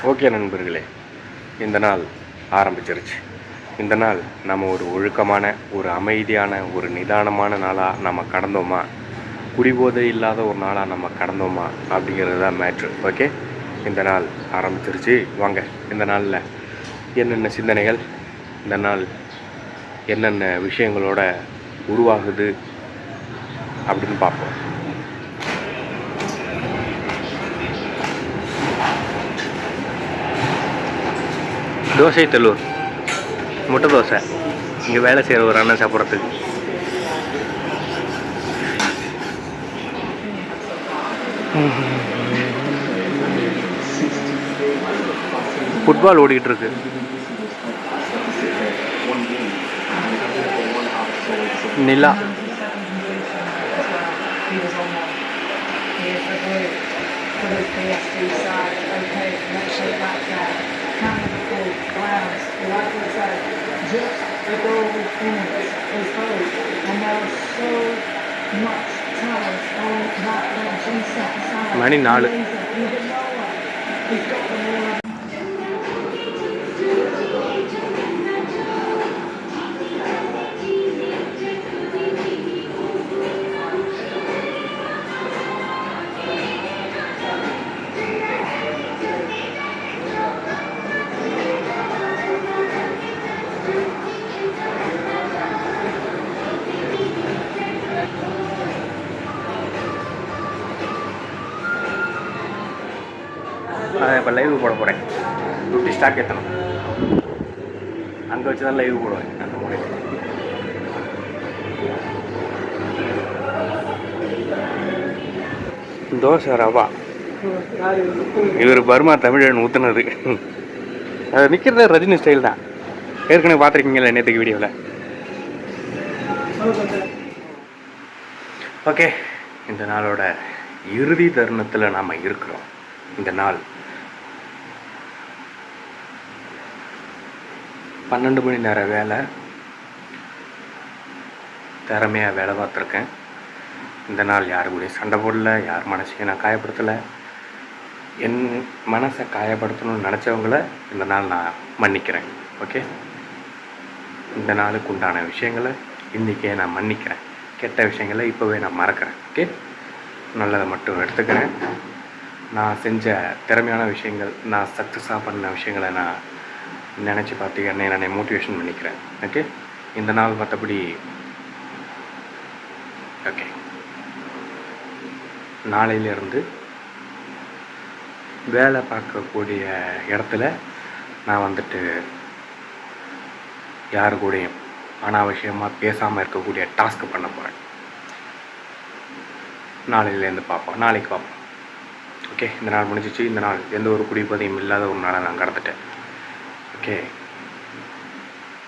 Okay நண்பர்களே, இந்த நாள் ஆரம்பிச்சிருச்சு. இந்த நாள் நம்ம ஒரு ஒழுக்கமான, ஒரு அமைதியான, ஒரு நிதானமான நாளாக நம்ம கடந்தோமா, குடிபோதை இல்லாத ஒரு நாளாக நம்ம கடந்தோமா அப்படிங்கிறது தான் மேட்ரு. ஓகே, இந்த நாள் ஆரம்பிச்சிருச்சு. வாங்க, இந்த நாளில் என்னென்ன சிந்தனைகள், இந்த நாள் என்னென்ன விஷயங்களோட உருவாகுது அப்படின்னு பார்ப்போம். தோசை தெல்லூர் முட்டை தோசை இங்கே வேலை செய்கிற ஒரு அண்ணன் சாப்பிட்றதுக்கு. ஃபுட்பால் ஓடிக்கிட்டு இருக்கு. நிலா மணி 4. இப்போ லைவ் போட போகிறேன். 50 ஸ்டாக் ஏற்றணும். அங்கே வச்சு தான் லைவ் போடுவேன். அந்த முறை தோசை ரவா இவர் பர்மா தமிழன் ஊற்றுனது. அது நிற்கிறது ரஜினி ஸ்டைல் தான். ஏற்கனவே பார்த்துருக்கீங்களா நேற்றுக்கு வீடியோவில். ஓகே, இந்த நாளோட இறுதி தருணத்தில் நாம் இருக்கிறோம். இந்த நாள் 12 மணி நேர வேலை, திறமையாக வேலை பார்த்துருக்கேன். இந்த நாள் யாரு கூடயும் சண்டை போடல, யார் மனசையும் நான் காயப்படுத்தலை. என் மனசை காயப்படுத்தணும்னு நினச்சவங்கள இந்த நாள் நான் மன்னிக்கிறேன். ஓகே, இந்த நாளுக்கு உண்டான விஷயங்களை இன்றைக்கே நான் மன்னிக்கிறேன். கெட்ட விஷயங்களை இப்போவே நான் மறக்கிறேன். ஓகே, நல்லதை மட்டும் எடுத்துக்கிறேன். நான் செஞ்ச திறமையான விஷயங்கள், நான் சக்ஸஸாக பண்ண விஷயங்களை நான் நினச்சி பார்த்து என்னை நானே மோட்டிவேஷன் பண்ணிக்கிறேன். ஓகே, இந்த நாள் மற்றபடி ஓகே, நாளையிலேருந்து வேலை பார்க்கக்கூடிய இடத்துல நான் வந்துட்டு யாரு கூடயும் அனாவசியமாக பேசாமல் இருக்கக்கூடிய டாஸ்க்கு பண்ண போகிறேன். நாளையிலேருந்து பார்ப்போம், நாளைக்கு பார்ப்போம். ஓகே, இந்த நாள் முடிஞ்சிச்சு. இந்த நாள் எந்த ஒரு குடிப்பதையும் இல்லாத ஒரு நாளை நான் கடந்துட்டேன். ஓகே,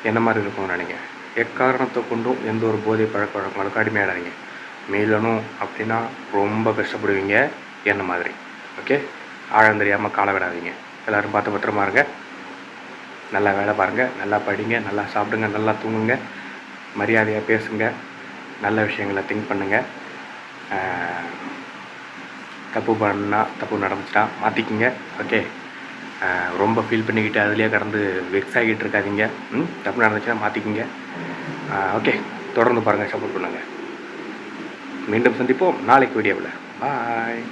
என்ன மாதிரி இருக்கும்னு நினைக்கிறேன். எக்காரணத்தை கொண்டும் எந்த ஒரு போதை பழக்க வழக்கங்களுக்கும் அடிமையாடாதீங்க. மீளணும் அப்படின்னா ரொம்ப கஷ்டப்படுவீங்க என்ன மாதிரி. ஓகே, ஆழம் தெரியாமல் காலை விடாதீங்க. எல்லோரும் பார்த்து பத்திரமா இருங்க. நல்லா வேலை பாருங்கள், நல்லா படிங்க, நல்லா சாப்பிடுங்க, நல்லா தூங்குங்க, மரியாதையாக பேசுங்க, நல்ல விஷயங்களை திங்க் பண்ணுங்கள். தப்பு பண்ணால், தப்பு நடந்துச்சுன்னா மாற்றிக்கிங்க. ஓகே, ரொம்ப ஃபீல் பண்ணிக்கிட்டு அதுலேயே கடந்து வெக்ஸ் ஆகிட்டு இருக்காதிங்க. தப்பு நடந்துச்சுன்னா மாற்றிக்கிங்க. ஓகே, தொடர்ந்து பாருங்கள், சப்போர்ட் பண்ணுங்கள். மீண்டும் சந்திப்போம் நாளைக்கு வீடியோவில். பாய்.